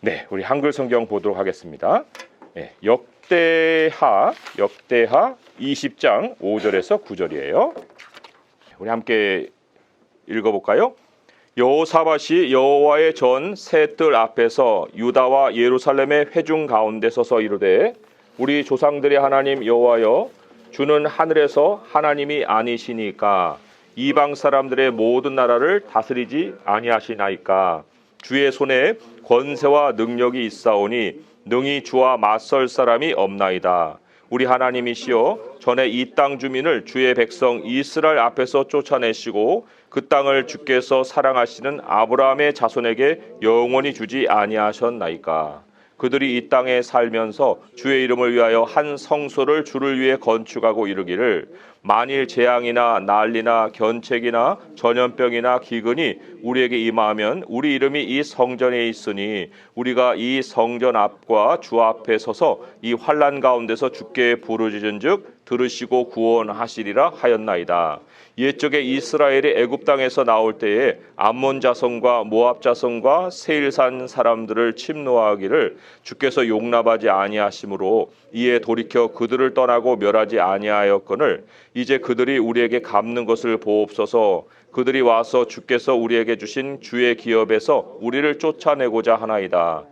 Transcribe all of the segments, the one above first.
네, 우리 한글 성경 보도록 하겠습니다. 네, 역대하 20장 5절에서 9절이에요. 우리 함께 읽어볼까요? 여호사밧이 여호와의 전 새 뜰 앞에서 유다와 예루살렘의 회중 가운데 서서 이르되 우리 조상들의 하나님 여호와여, 주는 하늘에서 하나님이 아니시니까 이방 사람들의 모든 나라를 다스리지 아니하시나이까. 주의 손에 권세와 능력이 있사오니 능히 주와 맞설 사람이 없나이다. 우리 하나님이시여, 전에 이 땅 주민을 주의 백성 이스라엘 앞에서 쫓아내시고 그 땅을 주께서 사랑하시는 아브라함의 자손에게 영원히 주지 아니하셨나이까. 그들이 이 땅에 살면서 주의 이름을 위하여 한 성소를 주를 위해 건축하고 이르기를 만일 재앙이나 난리나 견책이나 전염병이나 기근이 우리에게 임하면 우리 이름이 이 성전에 있으니 우리가 이 성전 앞과 주 앞에 서서 이 환난 가운데서 주께 부르짖은즉 들으시고 구원하시리라 하였나이다. 옛적에 이스라엘이 애굽 땅에서 나올 때에 암몬 자손과 모압 자손과 세일산 사람들을 침노하기를 주께서 용납하지 아니하심으로 이에 돌이켜 그들을 떠나고 멸하지 아니하였거늘 이제 그들이 우리에게 갚는 것을 보옵소서. 그들이 와서 주께서 우리에게 주신 주의 기업에서 우리를 쫓아내고자 하나이다.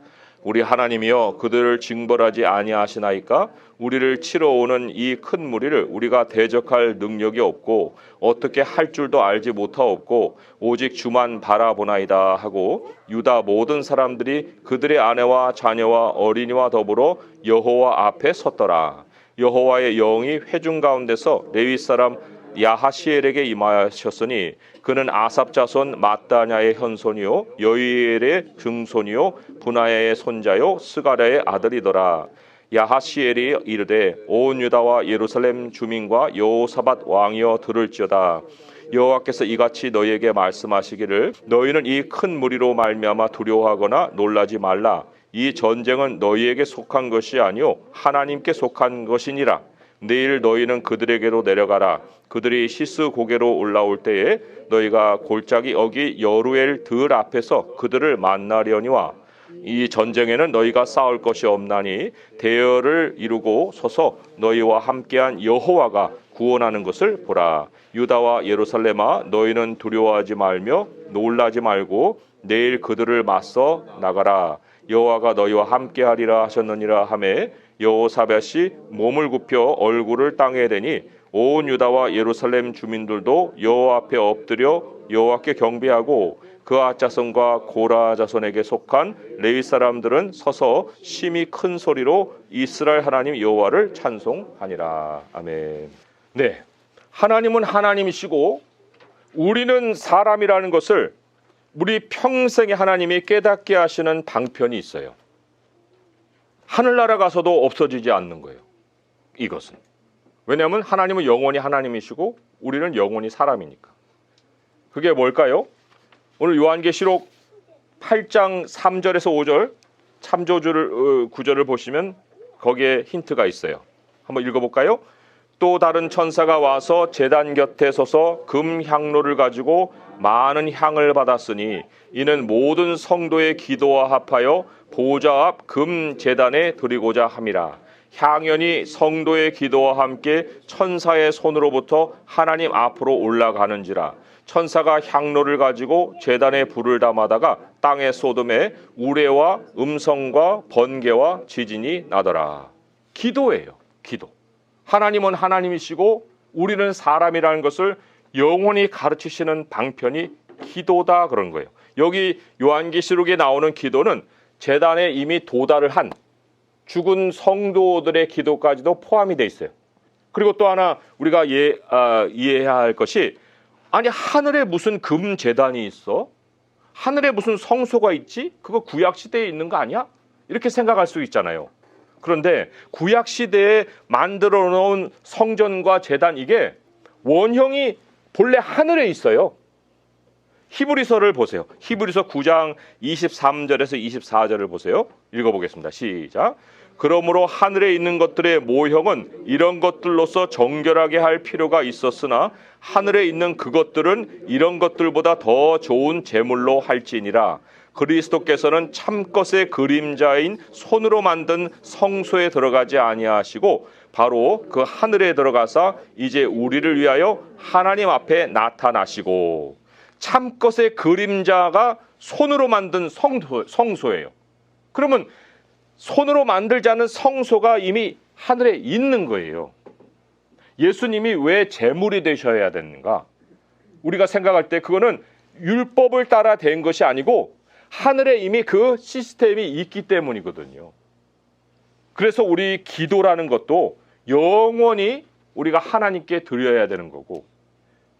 우리 하나님이여, 그들을 징벌하지 아니하시나이까? 우리를 치러 오는 이 큰 무리를 우리가 대적할 능력이 없고 어떻게 할 줄도 알지 못하옵고 오직 주만 바라보나이다 하고 유다 모든 사람들이 그들의 아내와 자녀와 어린이와 더불어 여호와 앞에 섰더라. 여호와의 영이 회중 가운데서 레위 사람 야하시엘에게 임하셨으니 그는 아삽 자손 마따냐의 현손이요 여이엘의 증손이요 분하야의 손자요 스가랴의 아들이더라. 야하시엘이 이르되 온 유다와 예루살렘 주민과 여호사밧 왕이여 들을지어다. 여호와께서 이같이 너희에게 말씀하시기를 너희는 이 큰 무리로 말미암아 두려워하거나 놀라지 말라. 이 전쟁은 너희에게 속한 것이 아니요 하나님께 속한 것이니라. 내일 너희는 그들에게로 내려가라. 그들이 시스 고개로 올라올 때에 너희가 골짜기 어기 여루엘 들 앞에서 그들을 만나려니와 이 전쟁에는 너희가 싸울 것이 없나니 대열을 이루고 서서 너희와 함께한 여호와가 구원하는 것을 보라. 유다와 예루살렘아, 너희는 두려워하지 말며 놀라지 말고 내일 그들을 맞서 나가라. 여호와가 너희와 함께하리라 하셨느니라 하매 여호사밧이 몸을 굽혀 얼굴을 땅에 대니 온 유다와 예루살렘 주민들도 여호와 앞에 엎드려 여호와께 경배하고 그아 자손과 고라 자손에게 속한 레위 사람들은 서서 심히 큰 소리로 이스라엘 하나님 여호와를 찬송하니라. 아멘. 네, 하나님은 하나님이시고 우리는 사람이라는 것을 우리 평생에 하나님이 깨닫게 하시는 방편이 있어요. 하늘나라 가서도 없어지지 않는 거예요. 이것은. 왜냐하면 하나님은 영원히 하나님이시고 우리는 영원히 사람이니까. 그게 뭘까요? 오늘 요한계시록 8장 3절에서 5절 참조줄 구절을 보시면 거기에 힌트가 있어요. 한번 읽어볼까요? 또 다른 천사가 와서 제단 곁에 서서 금 향로를 가지고 많은 향을 받았으니 이는 모든 성도의 기도와 합하여 보좌 앞 금 제단에 드리고자 함이라. 향연이 성도의 기도와 함께 천사의 손으로부터 하나님 앞으로 올라가는지라. 천사가 향로를 가지고 제단에 불을 담아다가 땅에 쏟음에 우레와 음성과 번개와 지진이 나더라. 기도예요. 기도. 하나님은 하나님이시고 우리는 사람이라는 것을 영원히 가르치시는 방편이 기도다 그런 거예요. 여기 요한계시록에 나오는 기도는 제단에 이미 도달을 한 죽은 성도들의 기도까지도 포함이 돼 있어요. 그리고 또 하나 우리가 이해해야 할 것이, 아니 하늘에 무슨 금 제단이 있어? 하늘에 무슨 성소가 있지? 그거 구약시대에 있는 거 아니야? 이렇게 생각할 수 있잖아요. 그런데 구약시대에 만들어 놓은 성전과 제단, 이게 원형이 본래 하늘에 있어요. 히브리서를 보세요. 히브리서 9장 23절에서 24절을 보세요. 읽어보겠습니다. 시작. 그러므로 하늘에 있는 것들의 모형은 이런 것들로서 정결하게 할 필요가 있었으나 하늘에 있는 그것들은 이런 것들보다 더 좋은 제물로 할지니라. 그리스도께서는 참것의 그림자인 손으로 만든 성소에 들어가지 아니하시고 바로 그 하늘에 들어가사 이제 우리를 위하여 하나님 앞에 나타나시고, 참것의 그림자가 손으로 만든 성소예요. 그러면 손으로 만들지 않은 성소가 이미 하늘에 있는 거예요. 예수님이 왜 제물이 되셔야 되는가? 우리가 생각할 때 그거는 율법을 따라 된 것이 아니고 하늘에 이미 그 시스템이 있기 때문이거든요. 그래서 우리 기도라는 것도 영원히 우리가 하나님께 드려야 되는 거고,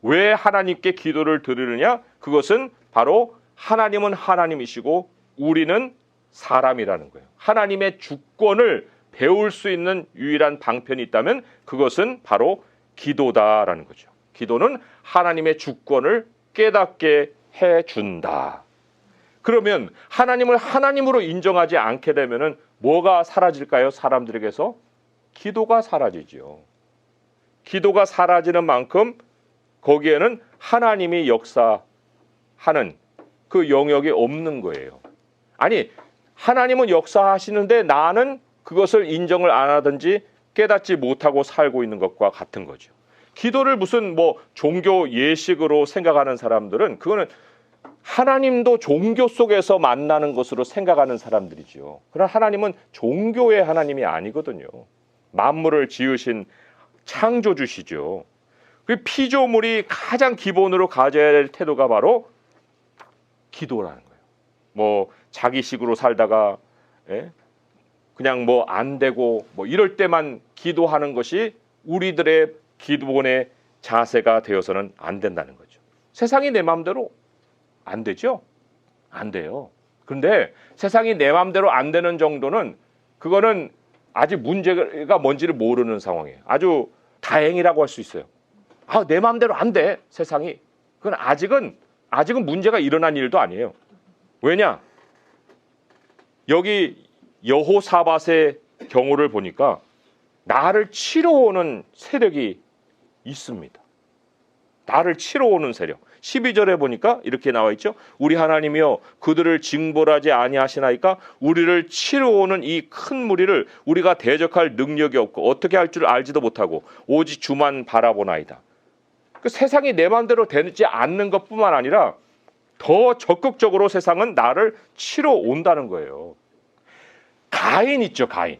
왜 하나님께 기도를 드리느냐? 그것은 바로 하나님은 하나님이시고 우리는 사람이라는 거예요. 하나님의 주권을 배울 수 있는 유일한 방편이 있다면 그것은 바로 기도다라는 거죠. 기도는 하나님의 주권을 깨닫게 해준다. 그러면 하나님을 하나님으로 인정하지 않게 되면 뭐가 사라질까요? 사람들에게서 기도가 사라지죠. 기도가 사라지는 만큼 거기에는 하나님이 역사하는 그 영역이 없는 거예요. 아니, 하나님은 역사하시는데 나는 그것을 인정을 안 하든지 깨닫지 못하고 살고 있는 것과 같은 거죠. 기도를 무슨 종교 예식으로 생각하는 사람들은 그거는 하나님도 종교 속에서 만나는 것으로 생각하는 사람들이죠. 그러나 하나님은 종교의 하나님이 아니거든요. 만물을 지으신 창조주시죠. 그 피조물이 가장 기본으로 가져야 될 태도가 바로 기도라는 거예요. 자기식으로 살다가 그냥 안 되고 이럴 때만 기도하는 것이 우리들의 기본의 자세가 되어서는 안 된다는 거죠. 세상이 내 마음대로 안 되죠? 안 돼요. 그런데 세상이 내 마음대로 안 되는 정도는 그거는 아직 문제가 뭔지를 모르는 상황이에요. 아주 다행이라고 할 수 있어요. 내 마음대로 안 돼, 세상이. 그건 아직은 문제가 일어난 일도 아니에요. 왜냐? 여기 여호사밧의 경우를 보니까 나를 치러 오는 세력이 있습니다. 나를 치러 오는 세력. 12절에 보니까 이렇게 나와 있죠. 우리 하나님이여 그들을 징벌하지 아니하시나이까? 우리를 치러 오는 이 큰 무리를 우리가 대적할 능력이 없고 어떻게 할 줄 알지도 못하고 오직 주만 바라보나이다. 그 세상이 내 마음대로 되지 않는 것뿐만 아니라 더 적극적으로 세상은 나를 치러 온다는 거예요. 가인 있죠, 가인.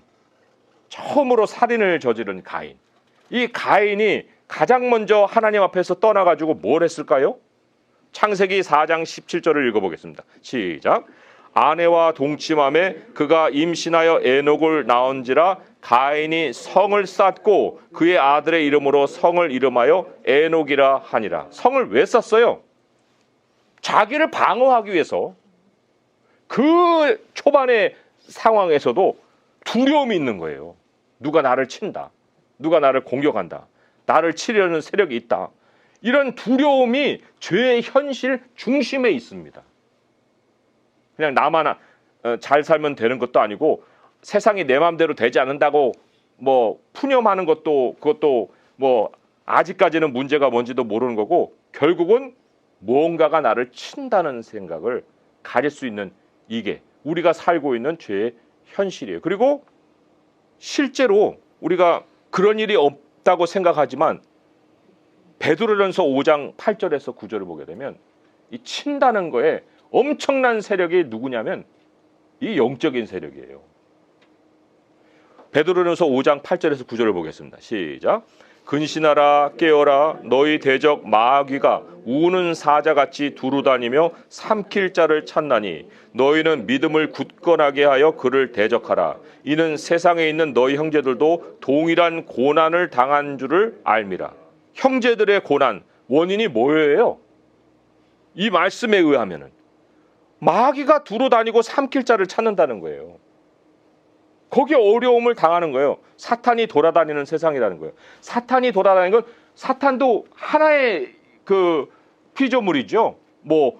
처음으로 살인을 저지른 가인. 이 가인이 가장 먼저 하나님 앞에서 떠나가지고 뭘 했을까요? 창세기 4장 17절을 읽어보겠습니다. 시작. 아내와 동침함에 그가 임신하여 에녹을 낳은지라 가인이 성을 쌓고 그의 아들의 이름으로 성을 이름하여 에녹이라 하니라. 성을 왜 쌓았어요? 자기를 방어하기 위해서. 그 초반의 상황에서도 두려움이 있는 거예요. 누가 나를 친다. 누가 나를 공격한다. 나를 치려는 세력이 있다. 이런 두려움이 죄의 현실 중심에 있습니다. 그냥 나만 잘 살면 되는 것도 아니고 세상이 내 마음대로 되지 않는다고 푸념하는 것도 그것도 아직까지는 문제가 뭔지도 모르는 거고 결국은 무언가가 나를 친다는 생각을 가질 수 있는 이게 우리가 살고 있는 죄의 현실이에요. 그리고 실제로 우리가 그런 일이 없다고 생각하지만 베드로전서 5장 8절에서 9절을 보게 되면 이 친다는 거에 엄청난 세력이 누구냐면 이 영적인 세력이에요. 베드로전서 5장 8절에서 9절을 보겠습니다. 시작. 근신하라 깨어라 너희 대적 마귀가 우는 사자같이 두루다니며 삼킬 자를 찾나니 너희는 믿음을 굳건하게 하여 그를 대적하라. 이는 세상에 있는 너희 형제들도 동일한 고난을 당한 줄을 알미라. 형제들의 고난 원인이 뭐예요? 이 말씀에 의하면은 마귀가 두루다니고 삼킬 자를 찾는다는 거예요. 거기에 어려움을 당하는 거예요. 사탄이 돌아다니는 세상이라는 거예요. 사탄이 돌아다니는 건 사탄도 하나의 그 피조물이죠.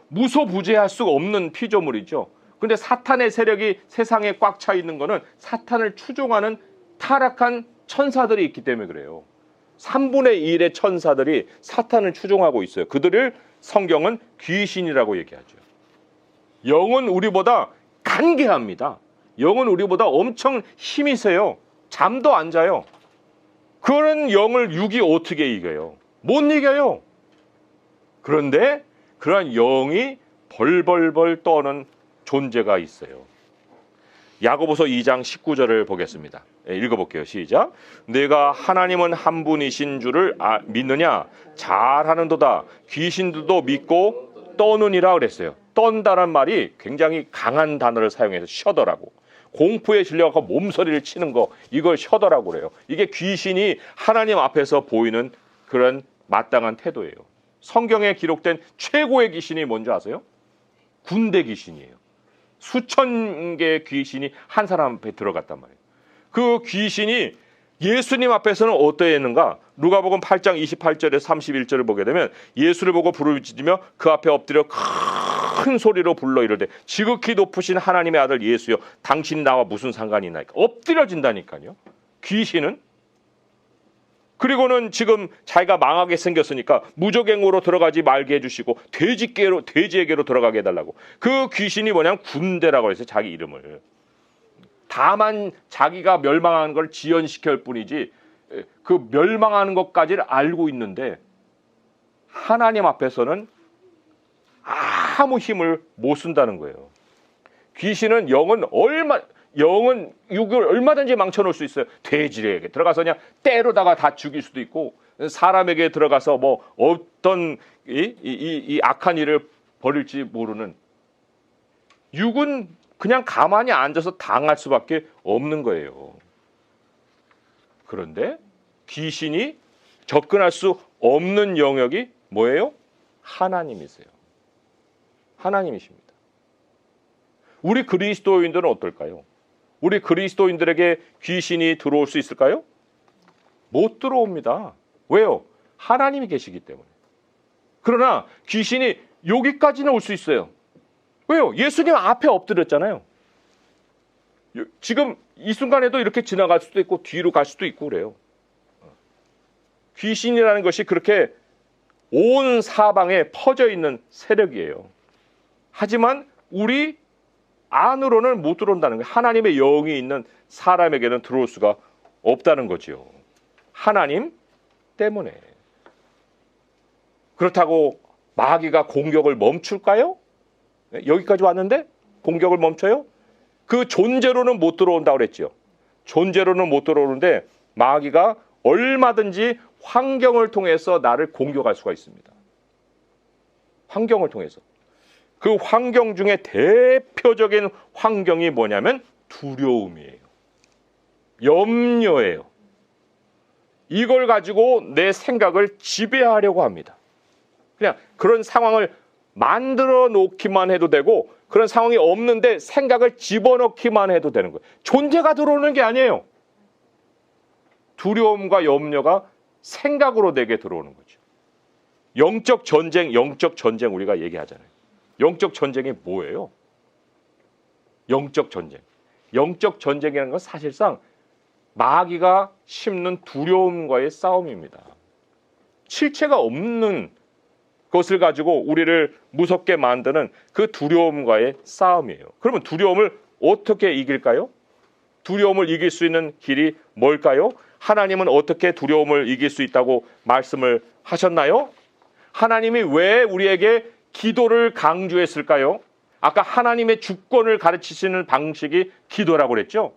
무소부재할 수가 없는 피조물이죠. 근데 사탄의 세력이 세상에 꽉 차 있는 거는 사탄을 추종하는 타락한 천사들이 있기 때문에 그래요. 3분의 1의 천사들이 사탄을 추종하고 있어요. 그들을 성경은 귀신이라고 얘기하죠. 영은 우리보다 간계합니다. 영은 우리보다 엄청 힘이 세요. 잠도 안 자요. 그런 영을 육이 어떻게 이겨요? 못 이겨요. 그런데 그러한 영이 벌벌벌 떠는 존재가 있어요. 야고보서 2장 19절을 보겠습니다. 읽어볼게요. 시작. 내가 하나님은 한 분이신 줄을 믿느냐? 잘하는도다. 귀신들도 믿고 떠느니라 그랬어요. 떤다는 말이 굉장히 강한 단어를 사용해서 셔더라고. 공포에 질려서 몸서리를 치는 거, 이걸 셔더라고 그래요. 이게 귀신이 하나님 앞에서 보이는 그런 마땅한 태도예요. 성경에 기록된 최고의 귀신이 뭔지 아세요? 군대 귀신이에요. 수천 개의 귀신이 한 사람 앞에 들어갔단 말이에요. 그 귀신이 예수님 앞에서는 어떠했는가? 누가복음 8장 28절에서 31절을 보게 되면 예수를 보고 부르짖으며 그 앞에 엎드려 큰 소리로 불러 이르되 지극히 높으신 하나님의 아들 예수여 당신 나와 무슨 상관이 있나이까? 엎드려진다니까요. 귀신은. 그리고는 지금 자기가 망하게 생겼으니까 무적행으로 들어가지 말게 해주시고 돼지에게로 들어가게 해달라고. 그 귀신이 뭐냐면 군대라고 해서 자기 이름을. 다만 자기가 멸망하는 걸 지연시킬 뿐이지 그 멸망하는 것까지를 알고 있는데 하나님 앞에서는 아무 힘을 못 쓴다는 거예요. 귀신은 영은 육을 얼마든지 망쳐놓을 수 있어요. 돼지에게 들어가서 그냥 때로다가 다 죽일 수도 있고 사람에게 들어가서 뭐 어떤 이 악한 일을 벌일지 모르는 육은 그냥 가만히 앉아서 당할 수밖에 없는 거예요. 그런데 귀신이 접근할 수 없는 영역이 뭐예요? 하나님이세요. 하나님이십니다. 우리 그리스도인들은 어떨까요? 우리 그리스도인들에게 귀신이 들어올 수 있을까요? 못 들어옵니다. 왜요? 하나님이 계시기 때문에. 그러나 귀신이 여기까지는 올 수 있어요. 왜요? 예수님 앞에 엎드렸잖아요. 지금 이 순간에도 이렇게 지나갈 수도 있고 뒤로 갈 수도 있고 그래요. 귀신이라는 것이 그렇게 온 사방에 퍼져 있는 세력이에요. 하지만 우리 안으로는 못 들어온다는 거예요. 하나님의 영이 있는 사람에게는 들어올 수가 없다는 거죠. 하나님 때문에. 그렇다고 마귀가 공격을 멈출까요? 여기까지 왔는데 공격을 멈춰요? 그 존재로는 못 들어온다고 그랬죠. 존재로는 못 들어오는데 마귀가 얼마든지 환경을 통해서 나를 공격할 수가 있습니다. 환경을 통해서. 그 환경 중에 대표적인 환경이 뭐냐면 두려움이에요. 염려예요. 이걸 가지고 내 생각을 지배하려고 합니다. 그냥 그런 상황을 만들어 놓기만 해도 되고 그런 상황이 없는데 생각을 집어넣기만 해도 되는 거예요. 존재가 들어오는 게 아니에요. 두려움과 염려가 생각으로 내게 들어오는 거죠. 영적 전쟁 우리가 얘기하잖아요. 영적 전쟁이 뭐예요? 영적 전쟁. 영적 전쟁이라는 건 사실상 마귀가 심는 두려움과의 싸움입니다. 실체가 없는 것을 가지고 우리를 무섭게 만드는 그 두려움과의 싸움이에요. 그러면 두려움을 어떻게 이길까요? 두려움을 이길 수 있는 길이 뭘까요? 하나님은 어떻게 두려움을 이길 수 있다고 말씀을 하셨나요? 하나님이 왜 우리에게 기도를 강조했을까요? 아까 하나님의 주권을 가르치시는 방식이 기도라고 그랬죠.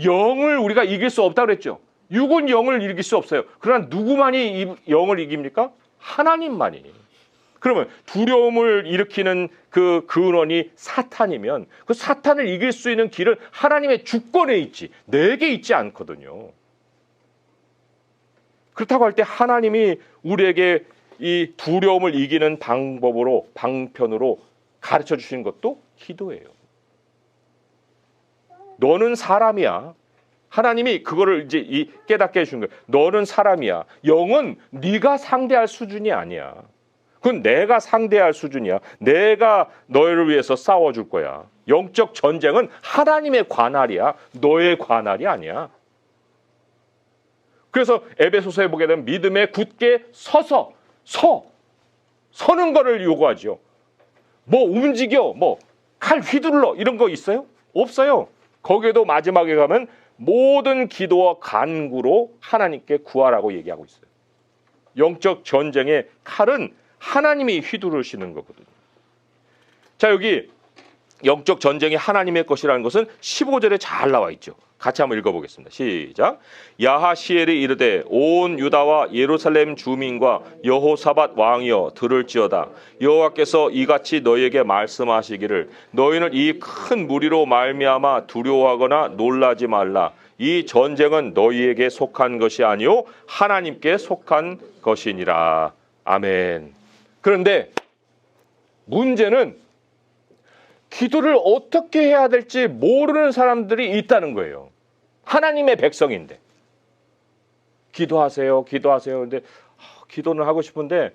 영을 우리가 이길 수 없다고 그랬죠. 육은 영을 이길 수 없어요. 그러나 누구만이 이 영을 이깁니까? 하나님만이. 그러면 두려움을 일으키는 그 근원이 사탄이면 그 사탄을 이길 수 있는 길은 하나님의 주권에 있지 내게 있지 않거든요. 그렇다고 할 때 하나님이 우리에게 이 두려움을 이기는 방편으로 가르쳐 주신 것도 기도예요. 너는 사람이야. 하나님이 그거를 이제 깨닫게 해주신 거예요. 너는 사람이야. 영은 네가 상대할 수준이 아니야. 그건 내가 상대할 수준이야. 내가 너희를 위해서 싸워줄 거야. 영적 전쟁은 하나님의 관할이야. 너의 관할이 아니야. 그래서 에베소서에 보게 되면 믿음에 굳게 서는 거를 요구하죠. 뭐 움직여, 뭐 칼 휘둘러 이런 거 있어요? 없어요. 거기에도 마지막에 가면 모든 기도와 간구로 하나님께 구하라고 얘기하고 있어요. 영적 전쟁의 칼은 하나님이 휘두르시는 거거든요. 자, 여기 영적 전쟁이 하나님의 것이라는 것은 15절에 잘 나와 있죠. 같이 한번 읽어보겠습니다. 시작. 야하시엘이 이르되 온 유다와 예루살렘 주민과 여호사밧 왕이여 들을지어다. 여호와께서 이같이 너희에게 말씀하시기를 너희는 이 큰 무리로 말미암아 두려워하거나 놀라지 말라. 이 전쟁은 너희에게 속한 것이 아니요 하나님께 속한 것이니라. 아멘. 그런데 문제는 기도를 어떻게 해야 될지 모르는 사람들이 있다는 거예요. 하나님의 백성인데. 기도하세요. 기도하세요. 근데 기도는 하고 싶은데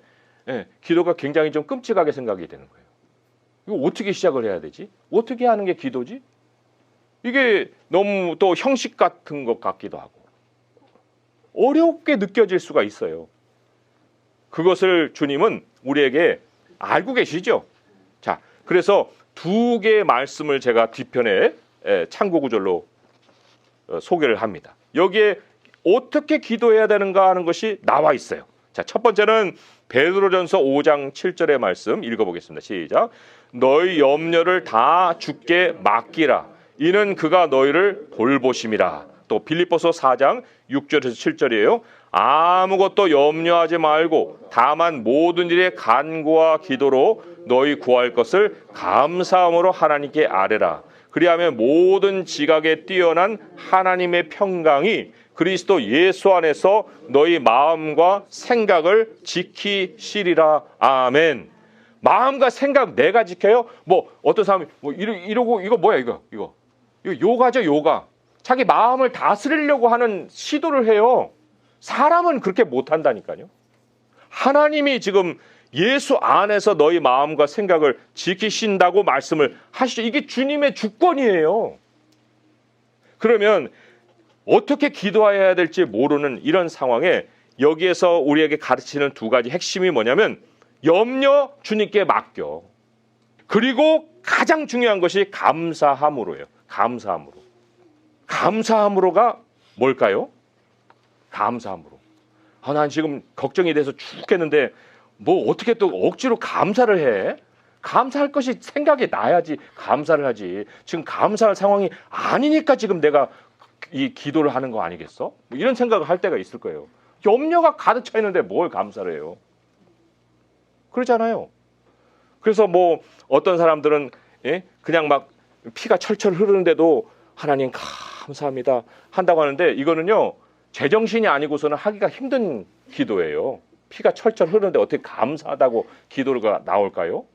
기도가 굉장히 좀 끔찍하게 생각이 되는 거예요. 이거 어떻게 시작을 해야 되지? 어떻게 하는 게 기도지? 이게 너무 또 형식 같은 것 같기도 하고 어렵게 느껴질 수가 있어요. 그것을 주님은 우리에게 알고 계시죠? 자, 그래서 두 개의 말씀을 제가 뒤편에 참고 구절로 소개를 합니다. 여기에 어떻게 기도해야 되는가 하는 것이 나와 있어요. 자, 첫 번째는 베드로전서 5장 7절의 말씀 읽어보겠습니다. 시작. 너희 염려를 다 주께 맡기라. 이는 그가 너희를 돌보심이라. 또 빌립보서 4장 6절에서 7절이에요. 아무것도 염려하지 말고 다만 모든 일에 간구와 기도로 너희 구할 것을 감사함으로 하나님께 아뢰라. 그리하면 모든 지각에 뛰어난 하나님의 평강이 그리스도 예수 안에서 너희 마음과 생각을 지키시리라. 아멘. 마음과 생각 내가 지켜요? 뭐 어떤 사람이 뭐 이러고 이거 뭐야 이거 요가죠, 요가. 자기 마음을 다스리려고 하는 시도를 해요. 사람은 그렇게 못한다니까요. 하나님이 지금 예수 안에서 너희 마음과 생각을 지키신다고 말씀을 하시죠. 이게 주님의 주권이에요. 그러면 어떻게 기도해야 될지 모르는 이런 상황에 여기에서 우리에게 가르치는 두 가지 핵심이 뭐냐면 염려 주님께 맡겨. 그리고 가장 중요한 것이 감사함으로예요. 감사함으로. 감사함으로가 뭘까요? 감사함으로. 난 지금 걱정이 돼서 죽겠는데 뭐 어떻게 또 억지로 감사를 해? 감사할 것이 생각이 나야지 감사를 하지. 지금 감사할 상황이 아니니까 지금 내가 이 기도를 하는 거 아니겠어? 뭐 이런 생각을 할 때가 있을 거예요. 염려가 가득 차 있는데 뭘 감사를 해요? 그렇잖아요. 그래서 뭐 어떤 사람들은 그냥 막 피가 철철 흐르는데도 하나님 감사합니다 한다고 하는데 이거는요 제정신이 아니고서는 하기가 힘든 기도예요. 피가 철철 흐르는데 어떻게 감사하다고 기도가 나올까요?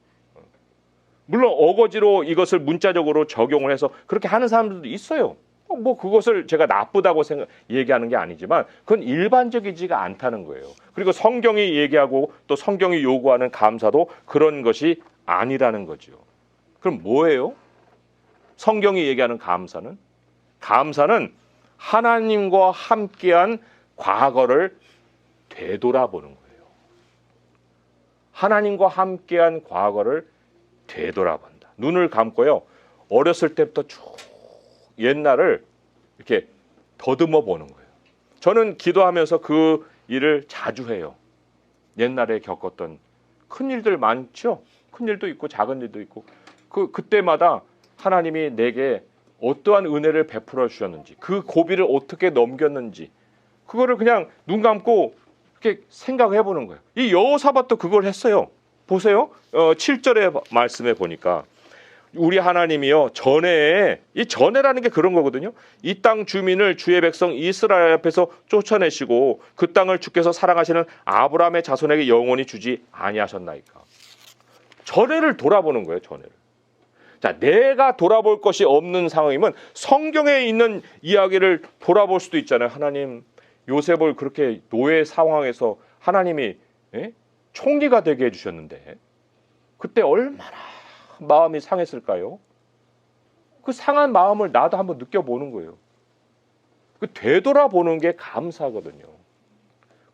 물론 어거지로 이것을 문자적으로 적용을 해서 그렇게 하는 사람들도 있어요. 뭐 그것을 제가 나쁘다고 얘기하는 게 아니지만 그건 일반적이지가 않다는 거예요. 그리고 성경이 얘기하고 또 성경이 요구하는 감사도 그런 것이 아니라는 거죠. 그럼 뭐예요? 성경이 얘기하는 감사는 하나님과 함께한 과거를 되돌아보는 거예요. 하나님과 함께한 과거를 되돌아본다. 눈을 감고요. 어렸을 때부터 쭉 옛날을 이렇게 더듬어 보는 거예요. 저는 기도하면서 그 일을 자주 해요. 옛날에 겪었던 큰 일들 많죠. 큰 일도 있고 작은 일도 있고 그때마다 하나님이 내게 어떠한 은혜를 베풀어 주셨는지 그 고비를 어떻게 넘겼는지 그거를 그냥 눈 감고 이렇게 생각해 보는 거예요. 이 여호사밧도 그걸 했어요. 보세요. 7절의 말씀에 보니까 우리 하나님이요 전에 이 전에라는 게 그런 거거든요. 이 땅 주민을 주의 백성 이스라엘 앞에서 쫓아내시고 그 땅을 주께서 사랑하시는 아브라함의 자손에게 영원히 주지 아니하셨나이까. 전에를 돌아보는 거예요. 전에를. 자, 내가 돌아볼 것이 없는 상황이면 성경에 있는 이야기를 돌아볼 수도 있잖아요. 하나님 요셉을 그렇게 노예 상황에서 하나님이 총리가 되게 해주셨는데 그때 얼마나 마음이 상했을까요? 그 상한 마음을 나도 한번 느껴보는 거예요. 그 되돌아보는 게 감사거든요.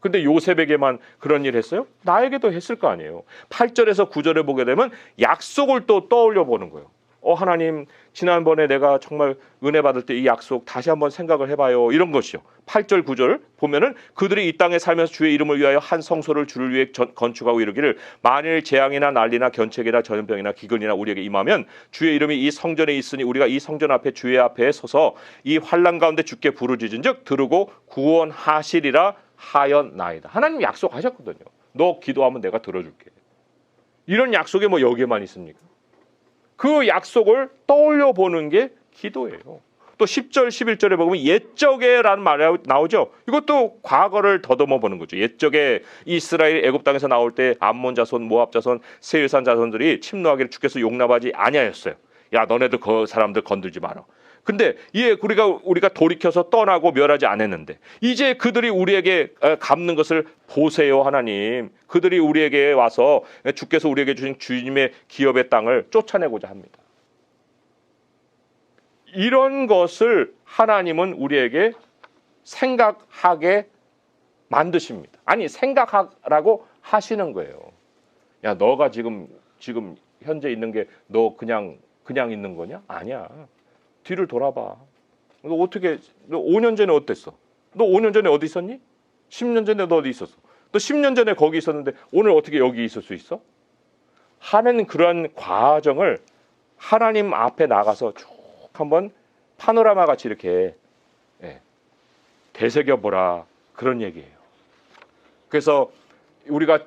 근데 요셉에게만 그런 일 했어요? 나에게도 했을 거 아니에요. 8절에서 9절에 보게 되면 약속을 또 떠올려 보는 거예요. 하나님, 지난번에 내가 정말 은혜 받을 때 이 약속 다시 한번 생각을 해봐요. 이런 것이요. 8절 9절 보면은 그들이 이 땅에 살면서 주의 이름을 위하여 한 성소를 주를 위해 건축하고 이르기를 만일 재앙이나 난리나 견책이나 전염병이나 기근이나 우리에게 임하면 주의 이름이 이 성전에 있으니 우리가 이 성전 앞에 주의 앞에 서서 이 환난 가운데 주께 부르짖은즉 들으고 구원하시리라 하였나이다. 하나님 약속하셨거든요. 너 기도하면 내가 들어줄게. 이런 약속이 뭐 여기에만 있습니까? 그 약속을 떠올려 보는 게 기도예요. 또 10절 11절에 보면 옛적에라는 말이 나오죠. 이것도 과거를 더듬어 보는 거죠. 옛적에 이스라엘 애굽 땅에서 나올 때 암몬 자손, 모압 자손, 세일산 자손들이 침노하기를 주께서 용납하지 아니하였어요. 야, 너네들 그 사람들 건들지 마라. 근데 우리가 돌이켜서 떠나고 멸하지 않았는데 이제 그들이 우리에게 갚는 것을 보세요. 하나님, 그들이 우리에게 와서 주께서 우리에게 주신 주님의 기업의 땅을 쫓아내고자 합니다. 이런 것을 하나님은 우리에게 생각하게 만드십니다. 아니, 생각하라고 하시는 거예요. 야, 너가 지금 현재 있는 게 너 그냥 있는 거냐? 아니야. 뒤를 돌아봐. 너 5년 전에 어땠어? 너 5년 전에 어디 있었니? 10년 전에 너 어디 있었어? 너 10년 전에 거기 있었는데 오늘 어떻게 여기 있을 수 있어? 하는 그런 과정을 하나님 앞에 나가서 쭉 한번 파노라마 같이 이렇게 되새겨보라, 그런 얘기예요. 그래서 우리가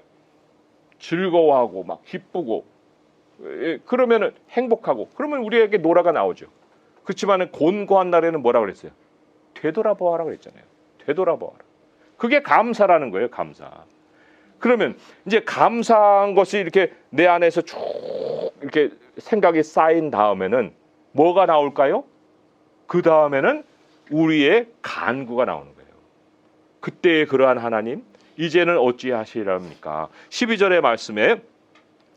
즐거워하고 막 기쁘고 그러면은 행복하고 그러면 우리에게 노라가 나오죠. 그렇지만은 곤고한 날에는 뭐라 그랬어요? 되돌아보아라 그랬잖아요. 되돌아보아라. 그게 감사라는 거예요. 감사. 그러면 이제 감사한 것이 이렇게 내 안에서 쭉 이렇게 생각이 쌓인 다음에는 뭐가 나올까요? 그 다음에는 우리의 간구가 나오는 거예요. 그때의 그러한 하나님, 이제는 어찌하시렵니까? 12절의 말씀에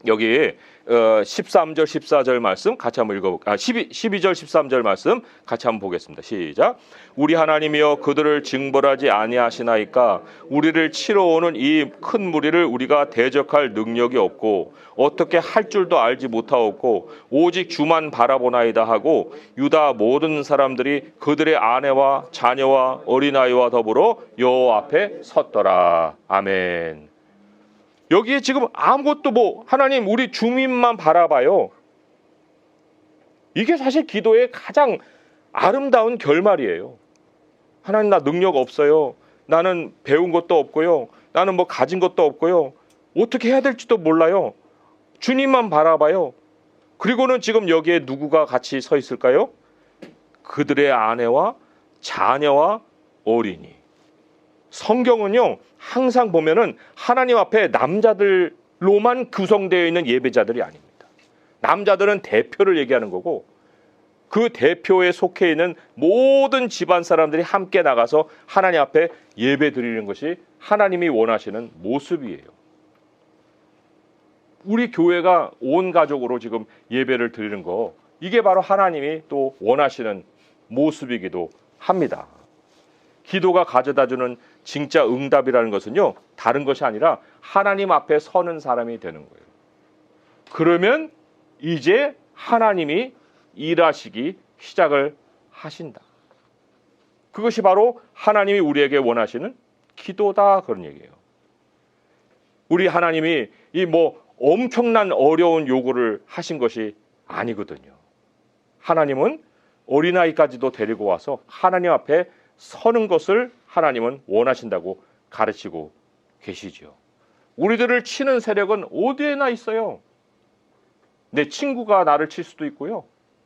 여기 13절 14절 말씀 같이 한번 읽어볼까요? 12절 13절 말씀 같이 한번 보겠습니다. 시작. 우리 하나님이여 그들을 징벌하지 아니하시나이까? 우리를 치러 오는 이 큰 무리를 우리가 대적할 능력이 없고 어떻게 할 줄도 알지 못하옵고 오직 주만 바라보나이다 하고 유다 모든 사람들이 그들의 아내와 자녀와 어린아이와 더불어 여호와 앞에 섰더라. 아멘. 여기에 지금 아무것도 하나님 우리 주민만 바라봐요. 이게 사실 기도의 가장 아름다운 결말이에요. 하나님, 나 능력 없어요. 나는 배운 것도 없고요. 나는 가진 것도 없고요. 어떻게 해야 될지도 몰라요. 주님만 바라봐요. 그리고는 지금 여기에 누구가 같이 서 있을까요? 그들의 아내와 자녀와 어린이. 성경은요, 항상 보면은 하나님 앞에 남자들로만 구성되어 있는 예배자들이 아닙니다. 남자들은 대표를 얘기하는 거고 그 대표에 속해 있는 모든 집안 사람들이 함께 나가서 하나님 앞에 예배 드리는 것이 하나님이 원하시는 모습이에요. 우리 교회가 온 가족으로 지금 예배를 드리는 거, 이게 바로 하나님이 또 원하시는 모습이기도 합니다. 기도가 가져다주는 진짜 응답이라는 것은요, 다른 것이 아니라 하나님 앞에 서는 사람이 되는 거예요. 그러면 이제 하나님이 일하시기 시작을 하신다. 그것이 바로 하나님이 우리에게 원하시는 기도다, 그런 얘기예요. 우리 하나님이 엄청난 어려운 요구를 하신 것이 아니거든요. 하나님은 어린아이까지도 데리고 와서 하나님 앞에 서는 것을 하나님은 원하신다고 가르치고 계시죠. 우리들을 치는 세력은 어디에나 있어요. 내 친구가 나를 칠 수도 있고요.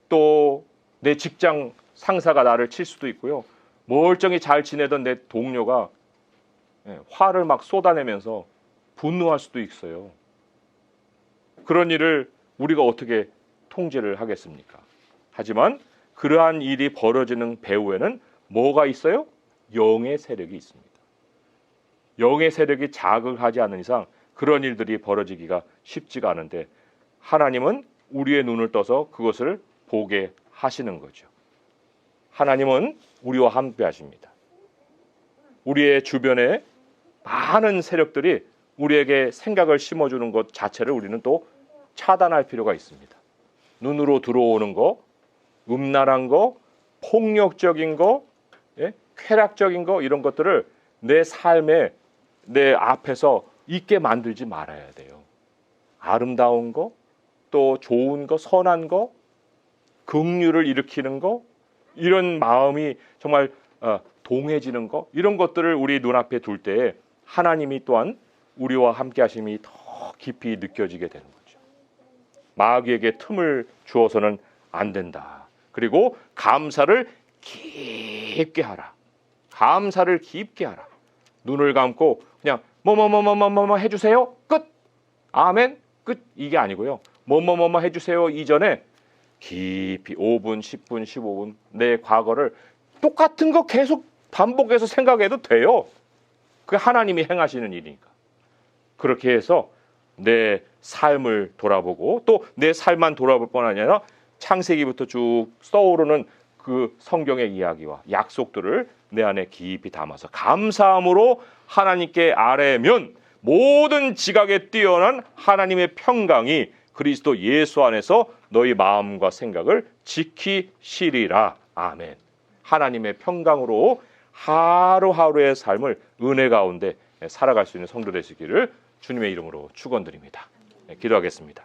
또 내 직장 상사가 나를 칠 수도 있고요. 멀쩡히 잘 지내던 내 동료가 화를 막 쏟아내면서 분노할 수도 있어요. 그런 일을 우리가 어떻게 통제를 하겠습니까? 하지만 그러한 일이 벌어지는 배후에는 뭐가 있어요? 영의 세력이 있습니다. 영의 세력이 자극하지 않는 이상 그런 일들이 벌어지기가 쉽지가 않은데 하나님은 우리의 눈을 떠서 그것을 보게 하시는 거죠. 하나님은 우리와 함께 하십니다. 우리의 주변에 많은 세력들이 우리에게 생각을 심어주는 것 자체를 우리는 또 차단할 필요가 있습니다. 눈으로 들어오는 거, 음란한 거, 폭력적인 거, 예? 쾌락적인 거, 이런 것들을 내 삶에, 내 앞에서 있게 만들지 말아야 돼요. 아름다운 거, 또 좋은 거, 선한 거, 긍휼을 일으키는 거, 이런 마음이 정말 동해지는 거, 이런 것들을 우리 눈앞에 둘 때에 하나님이 또한 우리와 함께 하심이 더 깊이 느껴지게 되는 거죠. 마귀에게 틈을 주어서는 안 된다. 그리고 감사를 깊게 하라. 감사를 깊게 하라. 눈을 감고 그냥 뭐뭐뭐뭐뭐뭐 해주세요. 끝. 아멘. 끝. 이게 아니고요. 뭐뭐뭐뭐 해주세요 이전에 깊이 5분, 10분, 15분 내 과거를 똑같은 거 계속 반복해서 생각해도 돼요. 그게 하나님이 행하시는 일이니까. 그렇게 해서 내 삶을 돌아보고 또 내 삶만 돌아볼 뿐 아니라 창세기부터 쭉 떠오르는 그 성경의 이야기와 약속들을 내 안에 깊이 담아서 감사함으로 하나님께 아뢰면 모든 지각에 뛰어난 하나님의 평강이 그리스도 예수 안에서 너희 마음과 생각을 지키시리라. 아멘. 하나님의 평강으로 하루하루의 삶을 은혜 가운데 살아갈 수 있는 성도 되시기를 주님의 이름으로 축원드립니다. 기도하겠습니다.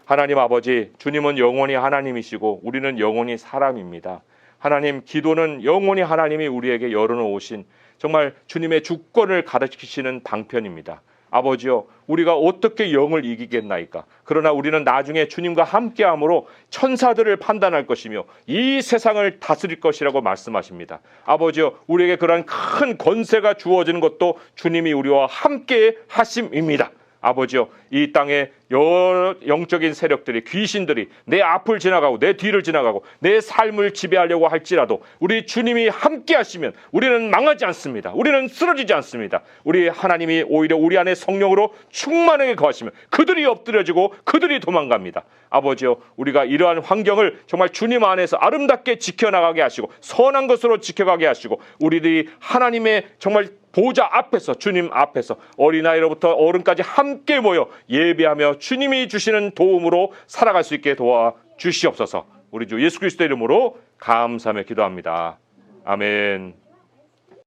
하나님 아버지, 주님은 영원히 하나님이시고 우리는 영원히 사람입니다. 하나님, 기도는 영원히 하나님이 우리에게 열어놓으신 정말 주님의 주권을 가르치시는 방편입니다. 아버지여, 우리가 어떻게 영을 이기겠나이까? 그러나 우리는 나중에 주님과 함께함으로 천사들을 판단할 것이며 이 세상을 다스릴 것이라고 말씀하십니다. 아버지여, 우리에게 그러한 큰 권세가 주어지는 것도 주님이 우리와 함께 하심입니다. 아버지여, 이 땅에 여러 영적인 세력들이, 귀신들이 내 앞을 지나가고 내 뒤를 지나가고 내 삶을 지배하려고 할지라도 우리 주님이 함께 하시면 우리는 망하지 않습니다. 우리는 쓰러지지 않습니다. 우리 하나님이 오히려 우리 안에 성령으로 충만하게 거하시면 그들이 엎드려지고 그들이 도망갑니다. 아버지여, 우리가 이러한 환경을 정말 주님 안에서 아름답게 지켜나가게 하시고 선한 것으로 지켜가게 하시고 우리들이 하나님의 정말 보좌 앞에서, 주님 앞에서 어린아이로부터 어른까지 함께 모여 예배하며 주님이 주시는 도움으로 살아갈 수 있게 도와주시옵소서. 우리 주 예수 그리스도의 이름으로 감사하며 기도합니다. 아멘.